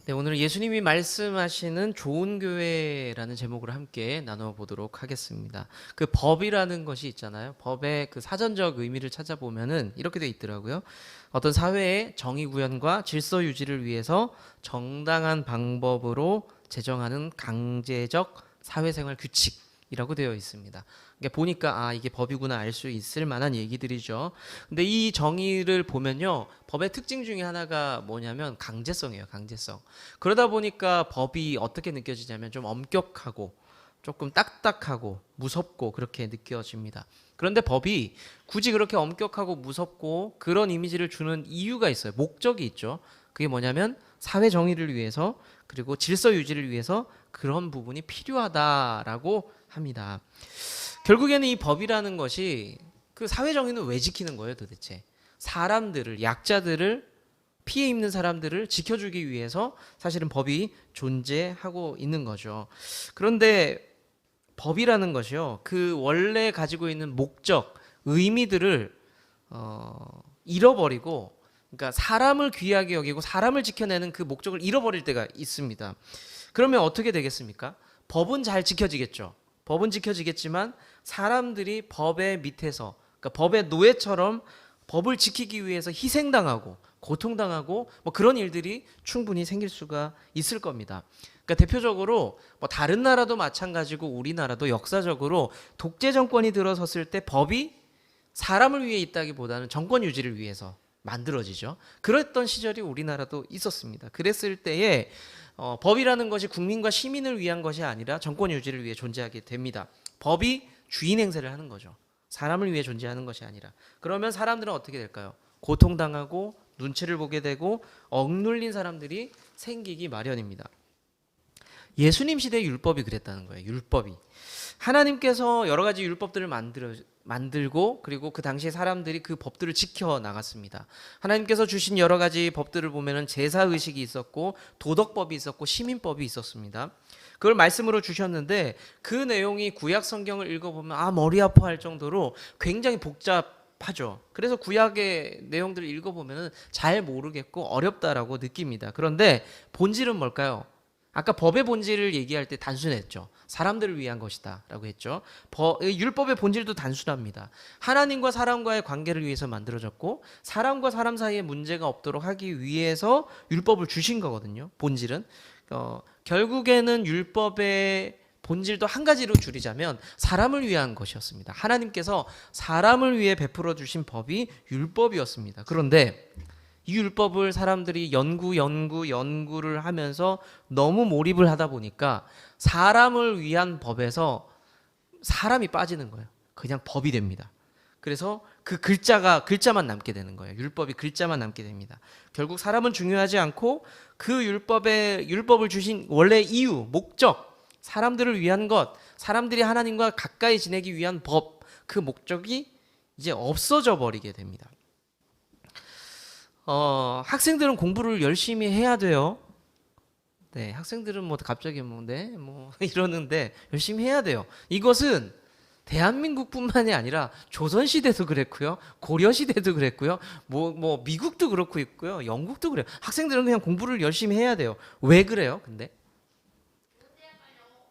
네, 오늘 예수님이 말씀하시는 좋은 교회라는 제목으로 함께 나눠보도록 하겠습니다. 그 법이라는 것이 있잖아요. 법의 그 사전적 의미를 찾아보면은 이렇게 돼 있더라고요. 어떤 사회의 정의 구현과 질서 유지를 위해서 정당한 방법으로 제정하는 강제적 사회생활 규칙이라고 되어 있습니다. 그러니까 보니까 이게 법이구나 알 수 있을 만한 얘기들이죠. 근데 이 정의를 보면요. 법의 특징 중에 하나가 뭐냐면 강제성이에요. 강제성. 그러다 보니까 법이 어떻게 느껴지냐면 좀 엄격하고 조금 딱딱하고 무섭고 그렇게 느껴집니다. 그런데 법이 굳이 그렇게 엄격하고 무섭고 그런 이미지를 주는 이유가 있어요. 목적이 있죠. 그게 뭐냐면 사회 정의를 위해서 그리고 질서 유지를 위해서 그런 부분이 필요하다라고 합니다. 결국에는 이 법이라는 것이 그 사회 정의는 왜 지키는 거예요, 도대체? 사람들을, 약자들을, 피해 입는 사람들을 지켜주기 위해서 사실은 법이 존재하고 있는 거죠. 그런데 법이라는 것이요, 그 원래 가지고 있는 목적, 의미들을 잃어버리고, 그러니까 사람을 귀하게 여기고 사람을 지켜내는 그 목적을 잃어버릴 때가 있습니다. 그러면 어떻게 되겠습니까? 법은 잘 지켜지겠죠. 법은 지켜지겠지만 사람들이 법의 밑에서, 그러니까 법의 노예처럼 법을 지키기 위해서 희생당하고 고통당하고 뭐 그런 일들이 충분히 생길 수가 있을 겁니다. 그러니까 대표적으로 뭐 다른 나라도 마찬가지고 우리나라도 역사적으로 독재 정권이 들어섰을 때 법이 사람을 위해 있다기보다는 정권 유지를 위해서 만들어지죠. 그랬던 시절이 우리나라도 있었습니다. 그랬을 때에 법이라는 것이 국민과 시민을 위한 것이 아니라 정권 유지를 위해 존재하게 됩니다. 법이 주인 행세를 하는 거죠. 사람을 위해 존재하는 것이 아니라. 그러면 사람들은 어떻게 될까요? 고통당하고 눈치를 보게 되고 억눌린 사람들이 생기기 마련입니다. 예수님 시대의 율법이 그랬다는 거예요. 율법이. 하나님께서 여러 가지 율법들을 만들고 그리고 그 당시에 사람들이 그 법들을 지켜 나갔습니다. 하나님께서 주신 여러 가지 법들을 보면은 제사 의식이 있었고 도덕법이 있었고 시민법이 있었습니다. 그걸 말씀으로 주셨는데 그 내용이 구약 성경을 읽어보면 머리 아파할 정도로 굉장히 복잡하죠. 그래서 구약의 내용들을 읽어보면은 잘 모르겠고 어렵다라고 느낍니다. 그런데 본질은 뭘까요? 아까 법의 본질을 얘기할 때 단순했죠. 사람들을 위한 것이다 라고 했죠. 율법의 본질도 단순합니다. 하나님과 사람과의 관계를 위해서 만들어졌고 사람과 사람 사이에 문제가 없도록 하기 위해서 율법을 주신 거거든요. 본질은 결국에는 율법의 본질도 한 가지로 줄이자면 사람을 위한 것이었습니다. 하나님께서 사람을 위해 베풀어 주신 법이 율법이었습니다. 그런데 이 율법을 사람들이 연구를 하면서 너무 몰입을 하다 보니까 사람을 위한 법에서 사람이 빠지는 거예요. 그냥 법이 됩니다. 그래서 그 글자만 남게 되는 거예요. 율법이 글자만 남게 됩니다. 결국 사람은 중요하지 않고 그 율법을 주신 원래 이유, 목적, 사람들을 위한 것, 사람들이 하나님과 가까이 지내기 위한 법, 그 목적이 이제 없어져 버리게 됩니다. 학생들은 공부를 열심히 해야 돼요. 네, 학생들은 뭐 갑자기 이러는데 열심히 해야 돼요. 이것은 대한민국뿐만이 아니라 조선시대도 그랬고요. 고려시대도 그랬고요. 미국도 그렇고 있고요. 영국도 그래요. 학생들은 그냥 공부를 열심히 해야 돼요. 왜 그래요? 근데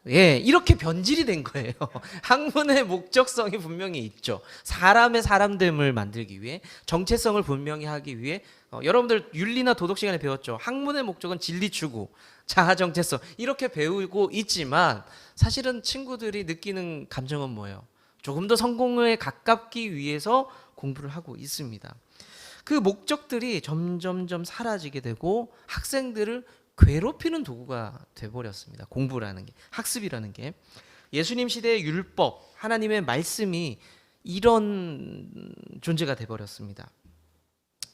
이렇게 변질이 된 거예요. 학문의 목적성이 분명히 있죠. 사람됨을 만들기 위해, 정체성을 분명히 하기 위해, 여러분들 윤리나 도덕 시간에 배웠죠. 학문의 목적은 진리 추구, 자아 정체성, 이렇게 배우고 있지만, 사실은 친구들이 느끼는 감정은 뭐예요? 조금 더 성공에 가깝기 위해서 공부를 하고 있습니다. 그 목적들이 점점점 사라지게 되고, 학생들을 괴롭히는 도구가 돼버렸습니다. 공부라는 게, 학습이라는 게. 예수님 시대의 율법, 하나님의 말씀이 이런 존재가 돼버렸습니다.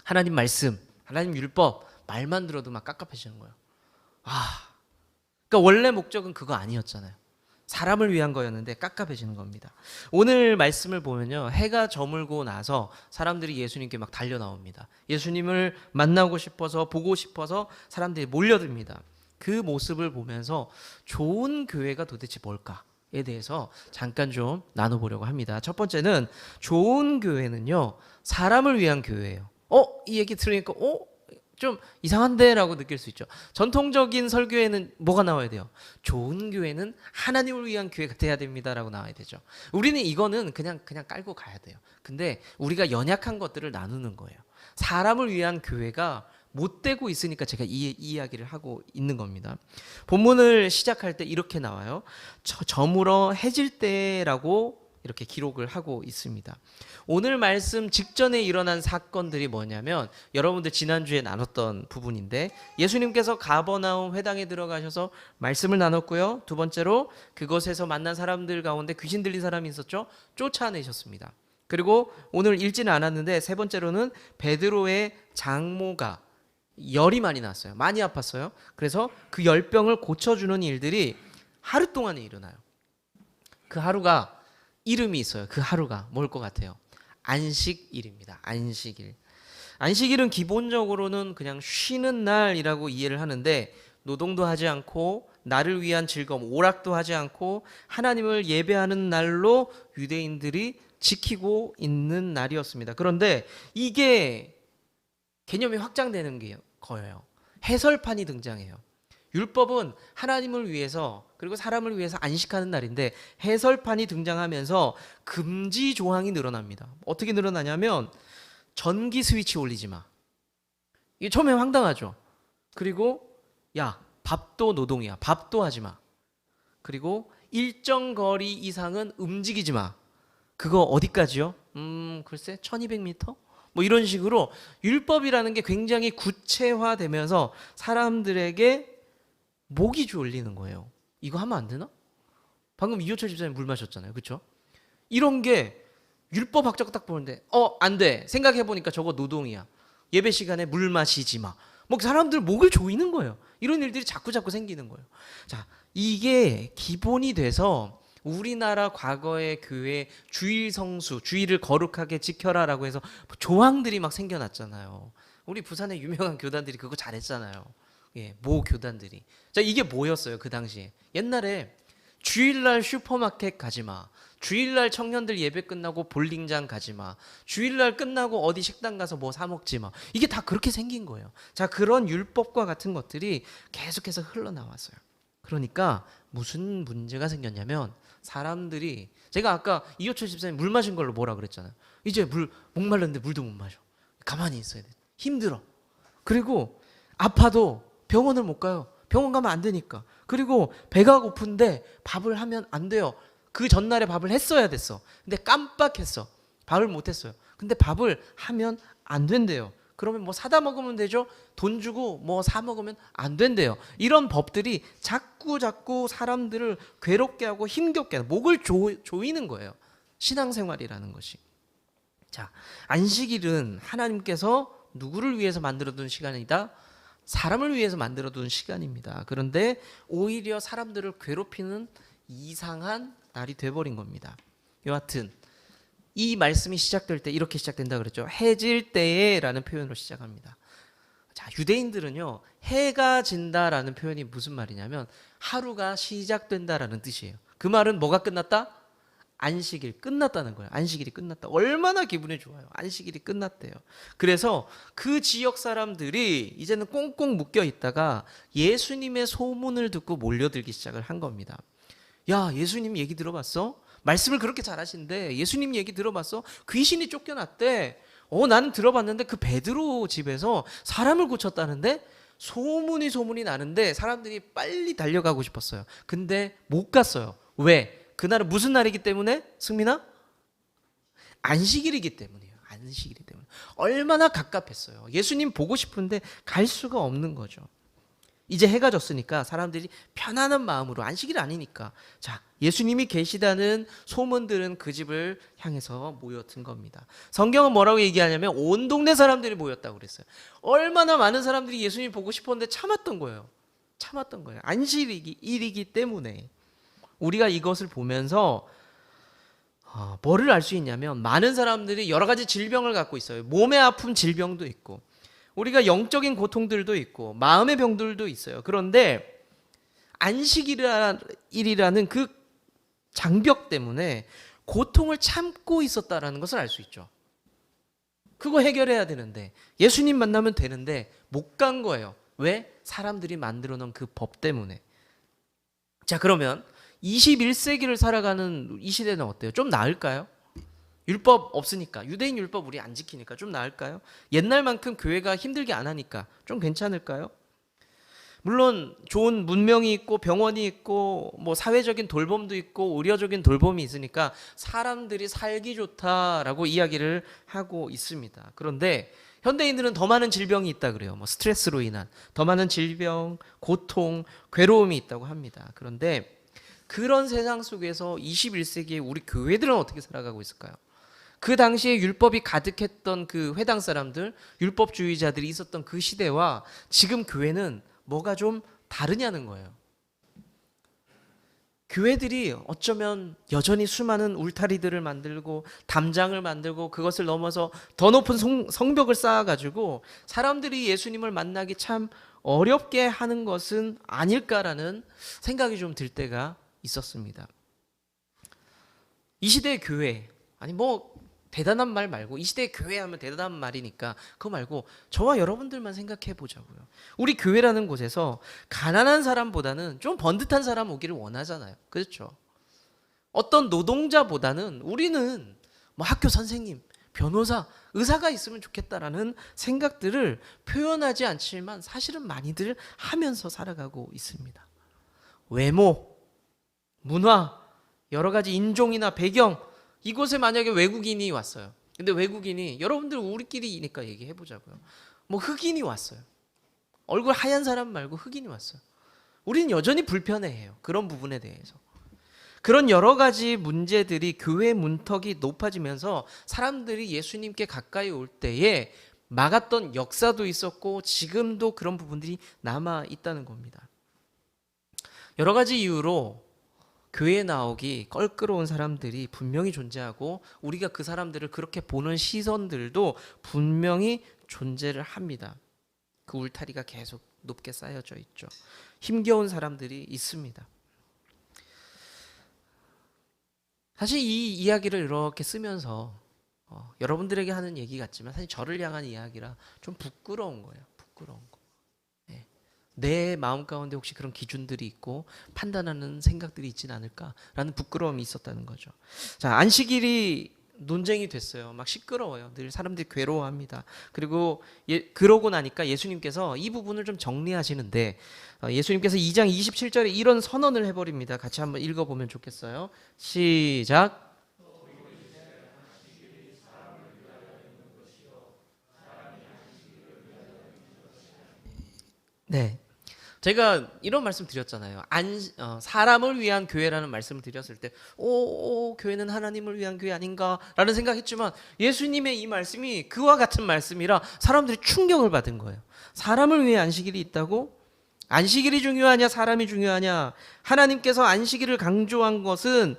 하나님 말씀, 하나님 율법, 말만 들어도 막 깝깝해지는 거예요. 그러니까 원래 목적은 그거 아니었잖아요. 사람을 위한 거였는데 깝깝해지는 겁니다. 오늘 말씀을 보면요, 해가 저물고 나서 사람들이 예수님께 막 달려 나옵니다. 예수님을 만나고 싶어서, 보고 싶어서 사람들이 몰려듭니다. 그 모습을 보면서 좋은 교회가 도대체 뭘까에 대해서 잠깐 좀 나눠보려고 합니다. 첫 번째는 좋은 교회는요, 사람을 위한 교회예요. 이 얘기 들으니까 좀 이상한데라고 느낄 수 있죠. 전통적인 설교에는 뭐가 나와야 돼요? 좋은 교회는 하나님을 위한 교회가 돼야 됩니다라고 나와야 되죠. 우리는 이거는 그냥 깔고 가야 돼요. 근데 우리가 연약한 것들을 나누는 거예요. 사람을 위한 교회가 못 되고 있으니까 제가 이 이야기를 하고 있는 겁니다. 본문을 시작할 때 이렇게 나와요. 저물어 해질 때라고 이렇게 기록을 하고 있습니다. 오늘 말씀 직전에 일어난 사건들이 뭐냐면 여러분들 지난주에 나눴던 부분인데 예수님께서 가버나움 회당에 들어가셔서 말씀을 나눴고요. 두 번째로 그곳에서 만난 사람들 가운데 귀신 들린 사람이 있었죠. 쫓아내셨습니다. 그리고 오늘 읽지는 않았는데 세 번째로는 베드로의 장모가 열이 많이 났어요. 많이 아팠어요. 그래서 그 열병을 고쳐주는 일들이 하루 동안에 일어나요. 그 하루가 이름이 있어요. 그 하루가 뭘 것 같아요? 안식일입니다. 안식일. 안식일은 기본적으로는 그냥 쉬는 날이라고 이해를 하는데 노동도 하지 않고 나를 위한 즐거움, 오락도 하지 않고 하나님을 예배하는 날로 유대인들이 지키고 있는 날이었습니다. 그런데 이게 개념이 확장되는 거예요. 해설판이 등장해요. 율법은 하나님을 위해서 그리고 사람을 위해서 안식하는 날인데 해설판이 등장하면서 금지 조항이 늘어납니다. 어떻게 늘어나냐면 전기 스위치 올리지 마. 이게 처음에 황당하죠. 그리고 야, 밥도 노동이야. 밥도 하지 마. 그리고 일정 거리 이상은 움직이지 마. 그거 어디까지요? 글쎄 1200m? 뭐 이런 식으로 율법이라는 게 굉장히 구체화되면서 사람들에게 목이 졸리는 거예요. 이거 하면 안 되나? 방금 이호철 집사님 물 마셨잖아요. 그렇죠? 이런 게 율법학적 딱 보는데 안 돼. 생각해 보니까 저거 노동이야. 예배 시간에 물 마시지 마. 뭐 사람들 목을 조이는 거예요. 이런 일들이 자꾸 생기는 거예요. 자, 이게 기본이 돼서 우리나라 과거의 교회 주일 성수, 주일을 거룩하게 지켜라라고 해서 조항들이 막 생겨났잖아요. 우리 부산의 유명한 교단들이 그거 잘했잖아요. 예, 모 교단들이. 자, 이게 뭐였어요, 그 당시에? 옛날에 주일날 슈퍼마켓 가지 마. 주일날 청년들 예배 끝나고 볼링장 가지 마. 주일날 끝나고 어디 식당 가서 뭐 사 먹지 마. 이게 다 그렇게 생긴 거예요. 자, 그런 율법과 같은 것들이 계속해서 흘러나왔어요. 그러니까 무슨 문제가 생겼냐면 사람들이 제가 아까 이호철 집사님 물 마신 걸로 뭐라 그랬잖아요. 이제 목말랐는데 물도 못 마셔. 가만히 있어야 돼. 힘들어. 그리고 아파도 병원을 못 가요. 병원 가면 안 되니까. 그리고 배가 고픈데 밥을 하면 안 돼요. 그 전날에 밥을 했어야 됐어. 근데 깜빡했어. 밥을 못 했어요. 근데 밥을 하면 안 된대요. 그러면 뭐 사다 먹으면 되죠. 돈 주고 뭐 사 먹으면 안 된대요. 이런 법들이 자꾸 사람들을 괴롭게 하고 힘겹게 하고 목을 조이는 거예요. 신앙생활이라는 것이. 자, 안식일은 하나님께서 누구를 위해서 만들어둔 시간이다? 사람을 위해서 만들어둔 시간입니다. 그런데 오히려 사람들을 괴롭히는 이상한 날이 돼버린 겁니다. 여하튼 이 말씀이 시작될 때 이렇게 시작된다 그랬죠. 해질 때에라는 표현으로 시작합니다. 자, 유대인들은요, 해가 진다라는 표현이 무슨 말이냐면 하루가 시작된다라는 뜻이에요. 그 말은 뭐가 끝났다? 안식일 끝났다는 거예요. 안식일이 끝났다. 얼마나 기분이 좋아요. 안식일이 끝났대요. 그래서 그 지역 사람들이 이제는 꽁꽁 묶여 있다가 예수님의 소문을 듣고 몰려들기 시작을 한 겁니다. 야, 예수님 얘기 들어봤어? 말씀을 그렇게 잘하시는데 예수님 얘기 들어봤어? 귀신이 쫓겨났대. 나는 들어봤는데 그 베드로 집에서 사람을 고쳤다는데 소문이 나는데 사람들이 빨리 달려가고 싶었어요. 근데 못 갔어요. 왜? 그날은 무슨 날이기 때문에? 승민아? 안식일이기 때문이에요. 안식일이기 때문에. 얼마나 갑갑했어요. 예수님 보고 싶은데 갈 수가 없는 거죠. 이제 해가 졌으니까 사람들이 편안한 마음으로, 안식일 아니니까, 자, 예수님이 계시다는 소문들은 그 집을 향해서 모여든 겁니다. 성경은 뭐라고 얘기하냐면 온 동네 사람들이 모였다고 그랬어요. 얼마나 많은 사람들이 예수님 보고 싶었는데 참았던 거예요. 안식일이기 때문에. 우리가 이것을 보면서 뭐를 알 수 있냐면 많은 사람들이 여러 가지 질병을 갖고 있어요. 몸의 아픔, 질병도 있고 우리가 영적인 고통들도 있고 마음의 병들도 있어요. 그런데 안식일이라는 그 장벽 때문에 고통을 참고 있었다라는 것을 알 수 있죠. 그거 해결해야 되는데, 예수님 만나면 되는데 못 간 거예요. 왜? 사람들이 만들어 놓은 그 법 때문에. 자, 그러면 21세기를 살아가는 이 시대는 어때요? 좀 나을까요? 율법 없으니까, 유대인 율법 우리 안 지키니까 좀 나을까요? 옛날만큼 교회가 힘들게 안 하니까 좀 괜찮을까요? 물론 좋은 문명이 있고 병원이 있고 뭐 사회적인 돌봄도 있고 의료적인 돌봄이 있으니까 사람들이 살기 좋다라고 이야기를 하고 있습니다. 그런데 현대인들은 더 많은 질병이 있다 그래요. 뭐 스트레스로 인한 더 많은 질병, 고통, 괴로움이 있다고 합니다. 그런데 그런 세상 속에서 21세기에 우리 교회들은 어떻게 살아가고 있을까요? 그 당시에 율법이 가득했던 그 회당 사람들, 율법주의자들이 있었던 그 시대와 지금 교회는 뭐가 좀 다르냐는 거예요. 교회들이 어쩌면 여전히 수많은 울타리들을 만들고 담장을 만들고 그것을 넘어서 더 높은 성벽을 쌓아가지고 사람들이 예수님을 만나기 참 어렵게 하는 것은 아닐까라는 생각이 좀 들 때가 있었습니다. 이 시대의 교회, 아니 뭐 대단한 말 말고, 이 시대의 교회 하면 대단한 말이니까 그거 말고 저와 여러분들만 생각해 보자고요. 우리 교회라는 곳에서 가난한 사람보다는 좀 번듯한 사람 오기를 원하잖아요. 그렇죠? 어떤 노동자보다는 우리는 뭐 학교 선생님, 변호사, 의사가 있으면 좋겠다라는 생각들을 표현하지 않지만 사실은 많이들 하면서 살아가고 있습니다. 외모, 문화, 여러 가지 인종이나 배경, 이곳에 만약에 외국인이 왔어요. 근데 외국인이, 여러분들 우리끼리니까 얘기해 보자고요. 뭐 흑인이 왔어요. 얼굴 하얀 사람 말고 흑인이 왔어요. 우리는 여전히 불편해해요. 그런 부분에 대해서. 그런 여러 가지 문제들이 교회 문턱이 높아지면서 사람들이 예수님께 가까이 올 때에 막았던 역사도 있었고 지금도 그런 부분들이 남아 있다는 겁니다. 여러 가지 이유로 교회에 나오기 껄끄러운 사람들이 분명히 존재하고 우리가 그 사람들을 그렇게 보는 시선들도 분명히 존재를 합니다. 그 울타리가 계속 높게 쌓여져 있죠. 힘겨운 사람들이 있습니다. 사실 이 이야기를 이렇게 쓰면서 여러분들에게 하는 얘기 같지만 사실 저를 향한 이야기라 좀 부끄러운 거예요. 부끄러운 거. 내 마음 가운데 혹시 그런 기준들이 있고 판단하는 생각들이 있지는 않을까라는 부끄러움이 있었다는 거죠. 자, 안식일이 논쟁이 됐어요. 막 시끄러워요. 늘 사람들이 괴로워합니다. 그리고 그러고 나니까 예수님께서 이 부분을 좀 정리하시는데 예수님께서 2장 27절에 이런 선언을 해버립니다. 같이 한번 읽어보면 좋겠어요. 시작. 네. 제가 이런 말씀 드렸잖아요. 사람을 위한 교회라는 말씀을 드렸을 때, 교회는 하나님을 위한 교회 아닌가라는 생각했지만 예수님의 이 말씀이 그와 같은 말씀이라 사람들이 충격을 받은 거예요. 사람을 위해 안식일이 있다고? 안식일이 중요하냐, 사람이 중요하냐? 하나님께서 안식일을 강조한 것은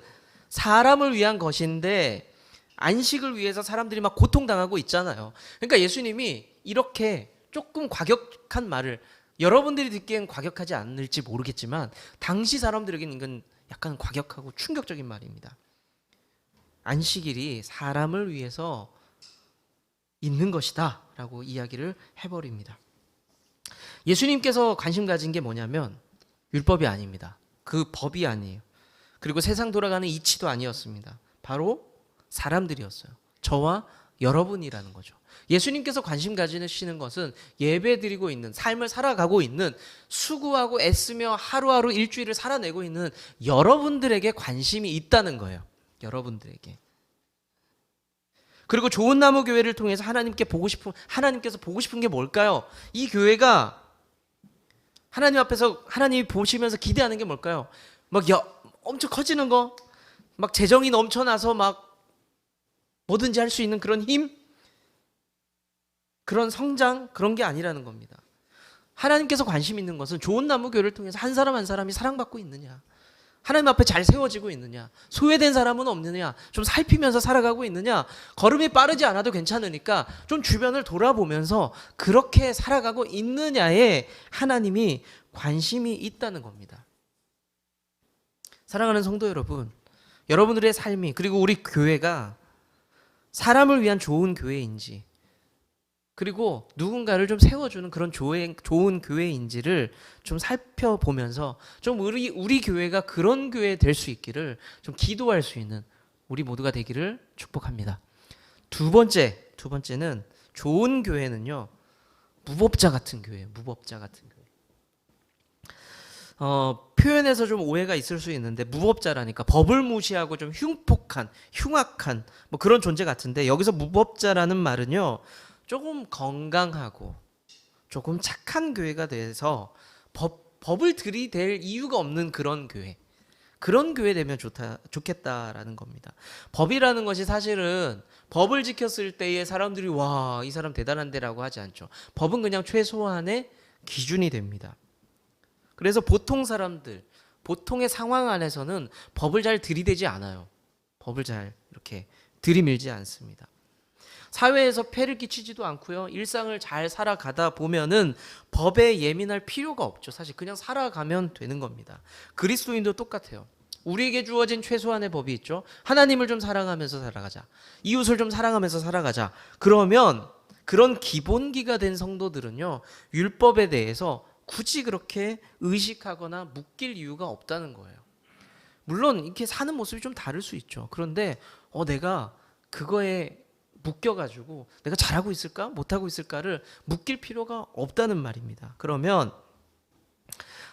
사람을 위한 것인데 안식을 위해서 사람들이 막 고통당하고 있잖아요. 그러니까 예수님이 이렇게 조금 과격한 말을, 여러분들이 듣기엔 과격하지 않을지 모르겠지만 당시 사람들에게는 이건 약간 과격하고 충격적인 말입니다. 안식일이 사람을 위해서 있는 것이다 라고 이야기를 해버립니다. 예수님께서 관심 가진 게 뭐냐면 율법이 아닙니다. 그 법이 아니에요. 그리고 세상 돌아가는 이치도 아니었습니다. 바로 사람들이었어요. 저와 여러분이라는 거죠. 예수님께서 관심 가지시는 것은 예배드리고 있는, 삶을 살아가고 있는, 수고하고 애쓰며 하루하루 일주일을 살아내고 있는 여러분들에게 관심이 있다는 거예요. 여러분들에게. 그리고 좋은 나무 교회를 통해서 하나님께서 보고 싶은 게 뭘까요? 이 교회가 하나님 앞에서 하나님이 보시면서 기대하는 게 뭘까요? 막 엄청 커지는 거, 막 재정이 넘쳐나서 막 뭐든지 할 수 있는 그런 힘, 그런 성장, 그런 게 아니라는 겁니다. 하나님께서 관심 있는 것은 좋은 나무 교회를 통해서 한 사람 한 사람이 사랑받고 있느냐, 하나님 앞에 잘 세워지고 있느냐, 소외된 사람은 없느냐, 좀 살피면서 살아가고 있느냐, 걸음이 빠르지 않아도 괜찮으니까 좀 주변을 돌아보면서 그렇게 살아가고 있느냐에 하나님이 관심이 있다는 겁니다. 사랑하는 성도 여러분, 여러분들의 삶이, 그리고 우리 교회가 사람을 위한 좋은 교회인지, 그리고 누군가를 좀 세워주는 그런 좋은 교회인지를 좀 살펴보면서 좀 우리 교회가 그런 교회 될 수 있기를 좀 기도할 수 있는 우리 모두가 되기를 축복합니다. 두 번째는 좋은 교회는요, 무법자 같은 교회예요. 무법자 같은 교회. 표현에서 좀 오해가 있을 수 있는데 무법자라니까 법을 무시하고 좀 흉악한 뭐 그런 존재 같은데, 여기서 무법자라는 말은요, 조금 건강하고 조금 착한 교회가 돼서 법을 들이댈 이유가 없는 그런 교회 되면 좋겠다라는 겁니다. 법이라는 것이 사실은 법을 지켰을 때에 사람들이 와, 이 사람 대단한데라고 하지 않죠. 법은 그냥 최소한의 기준이 됩니다. 그래서 보통의 상황 안에서는 법을 잘 들이대지 않아요. 법을 잘 이렇게 들이밀지 않습니다. 사회에서 폐를 끼치지도 않고요. 일상을 잘 살아가다 보면은 법에 예민할 필요가 없죠. 사실 그냥 살아가면 되는 겁니다. 그리스도인도 똑같아요. 우리에게 주어진 최소한의 법이 있죠. 하나님을 좀 사랑하면서 살아가자. 이웃을 좀 사랑하면서 살아가자. 그러면 그런 기본기가 된 성도들은요, 율법에 대해서 굳이 그렇게 의식하거나 묶일 이유가 없다는 거예요. 물론 이렇게 사는 모습이 좀 다를 수 있죠. 그런데 내가 그거에 묶여가지고 내가 잘하고 있을까 못하고 있을까를 묶일 필요가 없다는 말입니다. 그러면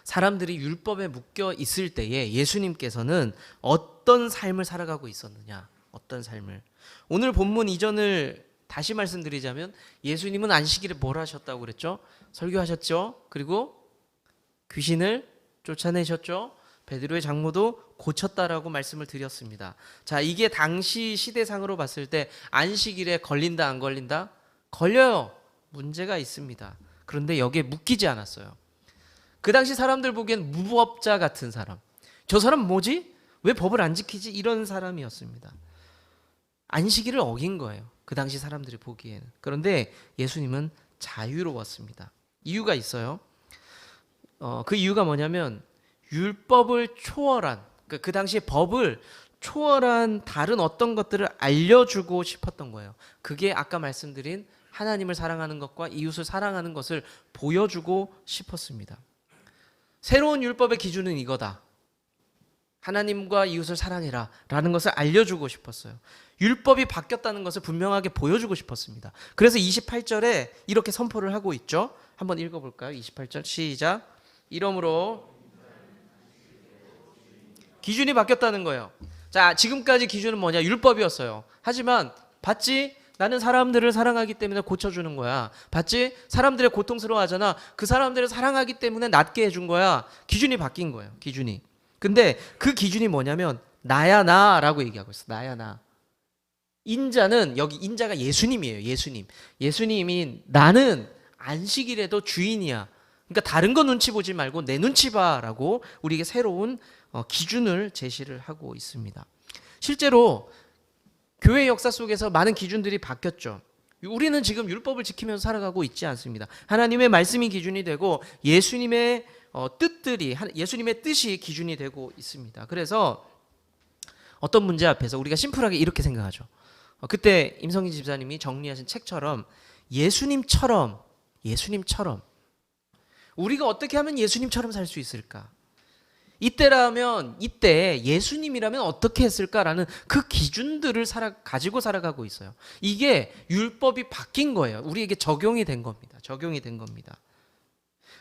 사람들이 율법에 묶여 있을 때에 예수님께서는 어떤 삶을 살아가고 있었느냐, 어떤 삶을. 오늘 본문 이전을 다시 말씀드리자면 예수님은 안식일에 뭘 하셨다고 그랬죠? 설교하셨죠? 그리고 귀신을 쫓아내셨죠? 베드로의 장모도 고쳤다라고 말씀을 드렸습니다. 자, 이게 당시 시대상으로 봤을 때 안식일에 걸린다 안 걸린다? 걸려요. 문제가 있습니다. 그런데 여기에 묶이지 않았어요. 그 당시 사람들 보기엔 무법자 같은 사람. 저 사람 뭐지? 왜 법을 안 지키지? 이런 사람이었습니다. 안식일을 어긴 거예요. 그 당시 사람들이 보기에는. 그런데 예수님은 자유로웠습니다. 이유가 있어요. 그 이유가 뭐냐면 율법을 초월한, 그 당시에 법을 초월한 다른 어떤 것들을 알려주고 싶었던 거예요. 그게 아까 말씀드린 하나님을 사랑하는 것과 이웃을 사랑하는 것을 보여주고 싶었습니다. 새로운 율법의 기준은 이거다. 하나님과 이웃을 사랑해라 라는 것을 알려주고 싶었어요. 율법이 바뀌었다는 것을 분명하게 보여주고 싶었습니다. 그래서 28절에 이렇게 선포를 하고 있죠. 한번 읽어볼까요? 28절 시작. 이러므로 기준이 바뀌었다는 거예요. 자, 지금까지 기준은 뭐냐? 율법이었어요. 하지만 봤지? 나는 사람들을 사랑하기 때문에 고쳐주는 거야. 봤지? 사람들이 고통스러워하잖아. 그 사람들을 사랑하기 때문에 낫게 해준 거야. 기준이 바뀐 거예요. 기준이. 근데 그 기준이 뭐냐면 나야 나라고 얘기하고 있어. 나야 나. 인자는, 여기 인자가 예수님이에요. 예수님이 나는 안식일에도 주인이야. 그러니까 다른 거 눈치 보지 말고 내 눈치 봐라고 우리에게 새로운 기준을 제시를 하고 있습니다. 실제로 교회 역사 속에서 많은 기준들이 바뀌었죠. 우리는 지금 율법을 지키면서 살아가고 있지 않습니다. 하나님의 말씀이 기준이 되고 예수님의 예수님의 뜻이 기준이 되고 있습니다. 그래서 어떤 문제 앞에서 우리가 심플하게 이렇게 생각하죠. 그때 임성희 집사님이 정리하신 책처럼 예수님처럼 우리가 어떻게 하면 예수님처럼 살 수 있을까? 이때 예수님이라면 어떻게 했을까라는 그 기준들을 가지고 살아가고 있어요. 이게 율법이 바뀐 거예요. 우리에게 적용이 된 겁니다.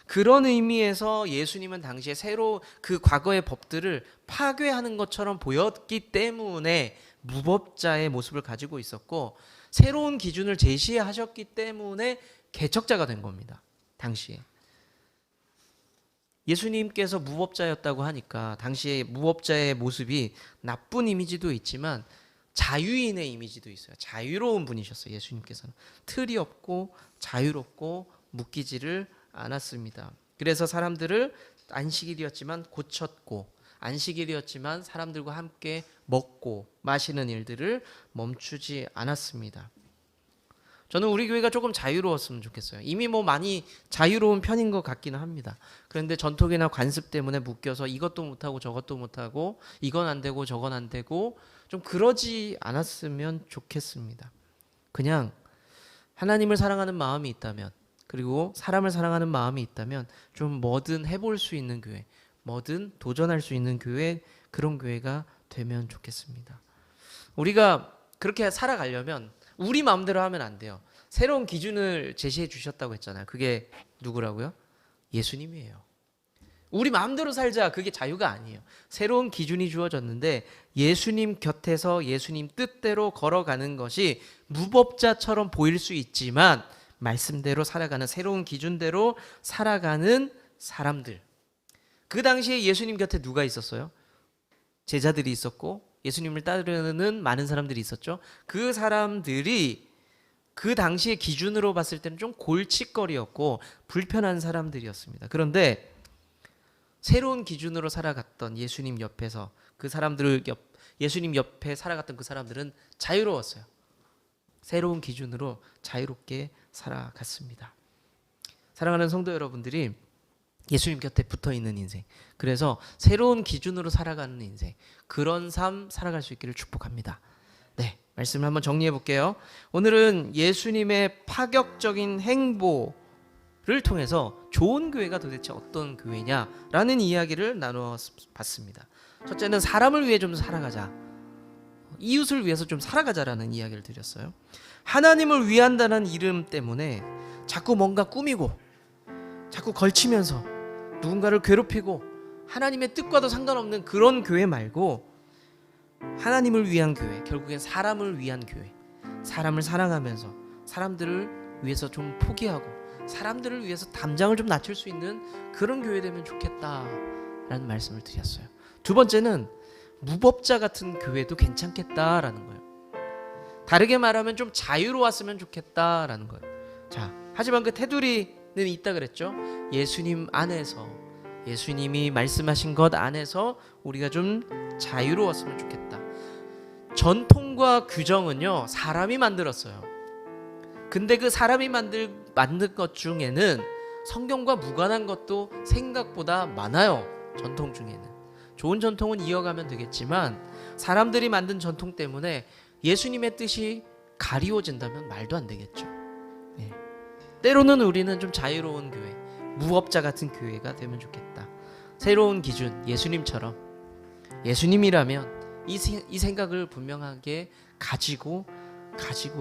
그런 의미에서 예수님은 당시에 새로 그 과거의 법들을 파괴하는 것처럼 보였기 때문에 무법자의 모습을 가지고 있었고, 새로운 기준을 제시하셨기 때문에 개척자가 된 겁니다. 당시에. 예수님께서 무법자였다고 하니까 당시에 무법자의 모습이 나쁜 이미지도 있지만 자유인의 이미지도 있어요. 자유로운 분이셨어요. 예수님께서는 틀이 없고 자유롭고 묶이지를 않았습니다. 그래서 사람들을 안식일이었지만 고쳤고, 안식일이었지만 사람들과 함께 먹고 마시는 일들을 멈추지 않았습니다. 저는 우리 교회가 조금 자유로웠으면 좋겠어요. 이미 많이 자유로운 편인 것 같기는 합니다. 그런데 전통이나 관습 때문에 묶여서 이것도 못하고 저것도 못하고 이건 안 되고 저건 안 되고 좀 그러지 않았으면 좋겠습니다. 그냥 하나님을 사랑하는 마음이 있다면, 그리고 사람을 사랑하는 마음이 있다면 좀 뭐든 해볼 수 있는 교회, 뭐든 도전할 수 있는 교회, 그런 교회가 되면 좋겠습니다. 우리가 그렇게 살아가려면 우리 마음대로 하면 안 돼요. 새로운 기준을 제시해 주셨다고 했잖아요. 그게 누구라고요? 예수님이에요. 우리 마음대로 살자, 그게 자유가 아니에요. 새로운 기준이 주어졌는데 예수님 곁에서 예수님 뜻대로 걸어가는 것이 무법자처럼 보일 수 있지만 말씀대로 살아가는, 새로운 기준대로 살아가는 사람들. 그 당시에 예수님 곁에 누가 있었어요? 제자들이 있었고 예수님을 따르는 많은 사람들이 있었죠. 그 사람들이 그 당시의 기준으로 봤을 때는 좀 골칫거리였고 불편한 사람들이었습니다. 그런데 새로운 기준으로 살아갔던 예수님 옆에서 예수님 옆에 살아갔던 그 사람들은 자유로웠어요. 새로운 기준으로 자유롭게 살아갔습니다. 사랑하는 성도 여러분들이 예수님 곁에 붙어 있는 인생, 그래서 새로운 기준으로 살아가는 인생, 그런 삶 살아갈 수 있기를 축복합니다. 네, 말씀을 한번 정리해 볼게요. 오늘은 예수님의 파격적인 행보를 통해서 좋은 교회가 도대체 어떤 교회냐라는 이야기를 나누어 봤습니다. 첫째는 사람을 위해 좀 살아가자, 이웃을 위해서 좀 살아가자라는 이야기를 드렸어요. 하나님을 위한다는 이름 때문에 자꾸 뭔가 꾸미고 자꾸 걸치면서 누군가를 괴롭히고 하나님의 뜻과도 상관없는 그런 교회 말고 하나님을 위한 교회, 결국엔 사람을 위한 교회, 사람을 사랑하면서 사람들을 위해서 좀 포기하고 사람들을 위해서 담장을 좀 낮출 수 있는 그런 교회 되면 좋겠다라는 말씀을 드렸어요. 두 번째는 무법자 같은 교회도 괜찮겠다라는 거예요. 다르게 말하면 좀 자유로웠으면 좋겠다라는 거예요. 자, 하지만 그 테두리는 있다 그랬죠. 예수님 안에서, 예수님이 말씀하신 것 안에서 우리가 좀 자유로웠으면 좋겠다. 전통과 규정은요, 사람이 만들었어요. 근데 그 사람이 만든 것 중에는 성경과 무관한 것도 생각보다 많아요. 전통 중에는. 좋은 전통은 이어가면 되겠지만 사람들이 만든 전통 때문에 예수님의 뜻이 가리워진다면 말도 안 되겠죠. 네. 때로는 우리는 좀 자유로운 교회, 무법자 같은 교회가 되면 좋겠다. 새로운 기준, 예수님처럼, 예수님이라면 이 생각을 분명하게 가지고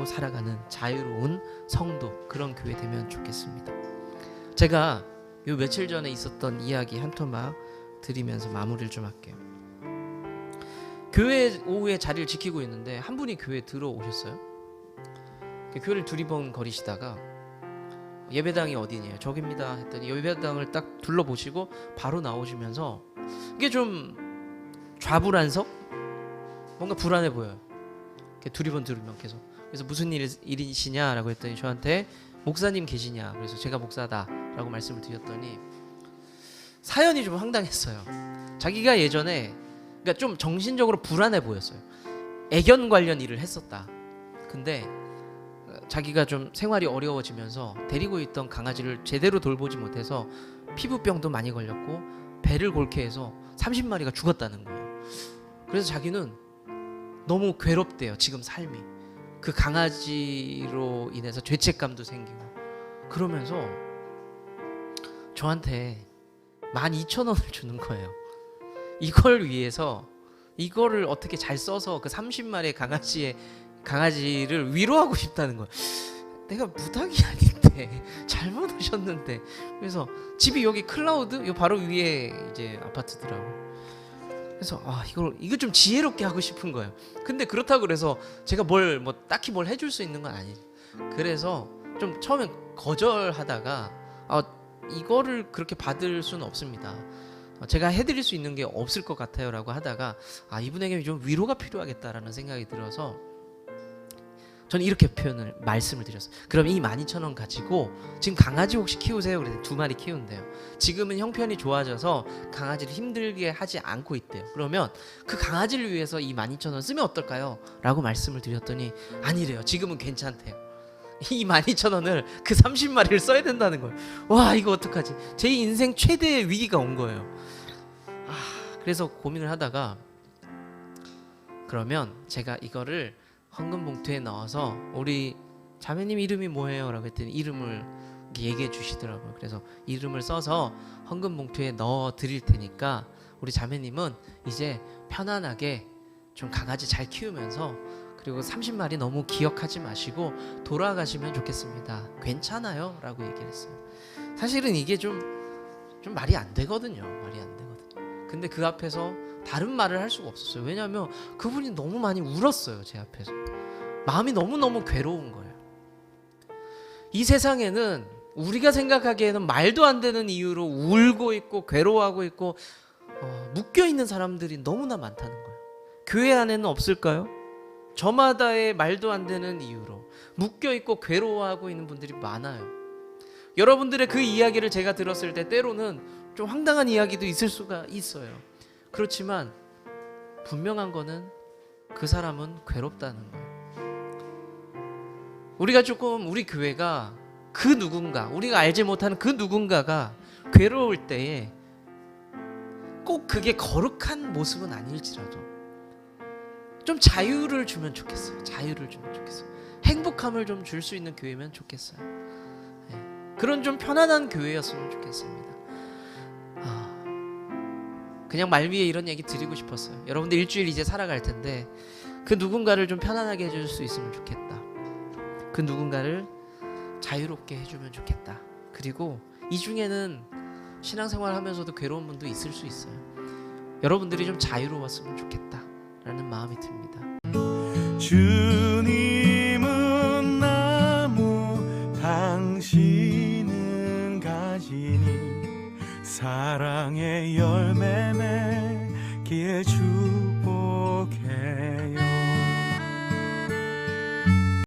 살아가는 자유로운 성도, 그런 교회 되면 좋겠습니다. 제가 요 며칠 전에 있었던 이야기 한 토막 드리면서 마무리를 좀 할게요. 교회 오후에 자리를 지키고 있는데 한 분이 교회에 들어오셨어요. 교회를 두리번 거리시다가 예배당이 어디냐, 저깁니다 했더니 예배당을 딱 둘러보시고 바로 나오시면서 이게 좀 좌불안석? 뭔가 불안해 보여요. 두리번 계속. 그래서 무슨 일이시냐라고 했더니 저한테 목사님 계시냐, 그래서 제가 목사다라고 말씀을 드렸더니 사연이 좀 황당했어요. 자기가 예전에, 그러니까 좀 정신적으로 불안해 보였어요. 애견 관련 일을 했었다. 근데 자기가 좀 생활이 어려워지면서 데리고 있던 강아지를 제대로 돌보지 못해서 피부병도 많이 걸렸고 배를 골게 해서 30마리가 죽었다는 거예요. 그래서 자기는 너무 괴롭대요, 지금 삶이. 그 강아지로 인해서 죄책감도 생기고. 그러면서 저한테 12,000원을 주는 거예요. 이걸 위해서, 이거를 어떻게 잘 써서 그 30마리의 강아지를 위로하고 싶다는 거예요. 내가 무당이 아닌데, 잘못 오셨는데. 그래서 집이 여기 클라우드, 요 바로 위에 이제 아파트더라고. 그래서 이거 좀 지혜롭게 하고 싶은 거예요. 근데 그렇다고 그래서 제가 딱히 뭘 해줄 수 있는 건 아니에요. 그래서 좀 처음엔 거절하다가 이거를 그렇게 받을 수는 없습니다. 제가 해드릴 수 있는 게 없을 것 같아요라고 하다가 이분에게 좀 위로가 필요하겠다라는 생각이 들어서 저는 이렇게 말씀을 드렸어요. 그럼 이 12,000원 가지고, 지금 강아지 혹시 키우세요? 그랬더니 2마리 키운대요. 지금은 형편이 좋아져서 강아지를 힘들게 하지 않고 있대요. 그러면 그 강아지를 위해서 이 12,000원 쓰면 어떨까요? 라고 말씀을 드렸더니 아니래요. 지금은 괜찮대요. 이 12,000원을 그 30마리를 써야 된다는 거예요. 와, 이거 어떡하지? 제 인생 최대의 위기가 온 거예요. 그래서 고민을 하다가, 그러면 제가 이거를 헌금 봉투에 넣어서 우리 자매님 이름이 뭐예요? 라고 했더니 이름을 얘기해 주시더라고요. 그래서 이름을 써서 헌금 봉투에 넣어 드릴 테니까 우리 자매님은 이제 편안하게 좀 강아지 잘 키우면서, 그리고 30마리 너무 기억하지 마시고 돌아가시면 좋겠습니다. 괜찮아요? 라고 얘기를 했어요. 사실은 이게 좀 말이 안 되거든요. 말이 안 되거든요. 근데 그 앞에서 다른 말을 할 수가 없었어요. 왜냐하면 그분이 너무 많이 울었어요. 제 앞에서. 마음이 너무너무 괴로운 거예요. 이 세상에는 우리가 생각하기에는 말도 안 되는 이유로 울고 있고 괴로워하고 있고 묶여 있는 사람들이 너무나 많다는 거예요. 교회 안에는 없을까요? 저마다의 말도 안 되는 이유로 묶여 있고 괴로워하고 있는 분들이 많아요. 여러분들의 그 이야기를 제가 들었을 때 때로는 좀 황당한 이야기도 있을 수가 있어요. 그렇지만 분명한 거는 그 사람은 괴롭다는 거예요. 우리가 조금, 우리 교회가 그 누군가, 우리가 알지 못하는 그 누군가가 괴로울 때에 꼭 그게 거룩한 모습은 아닐지라도 좀 자유를 주면 좋겠어요. 자유를 주면 좋겠어요. 행복함을 좀 줄 수 있는 교회면 좋겠어요. 그런 좀 편안한 교회였으면 좋겠습니다. 그냥 말 위에 이런 얘기 드리고 싶었어요. 여러분들 일주일 이제 살아갈 텐데 그 누군가를 좀 편안하게 해줄 수 있으면 좋겠다. 그 누군가를 자유롭게 해주면 좋겠다. 그리고 이 중에는 신앙생활 하면서도 괴로운 분도 있을 수 있어요. 여러분들이 좀 자유로웠으면 좋겠다 라는 마음이 듭니다. 주님은 나무, 당신은 가지니 사랑의 열매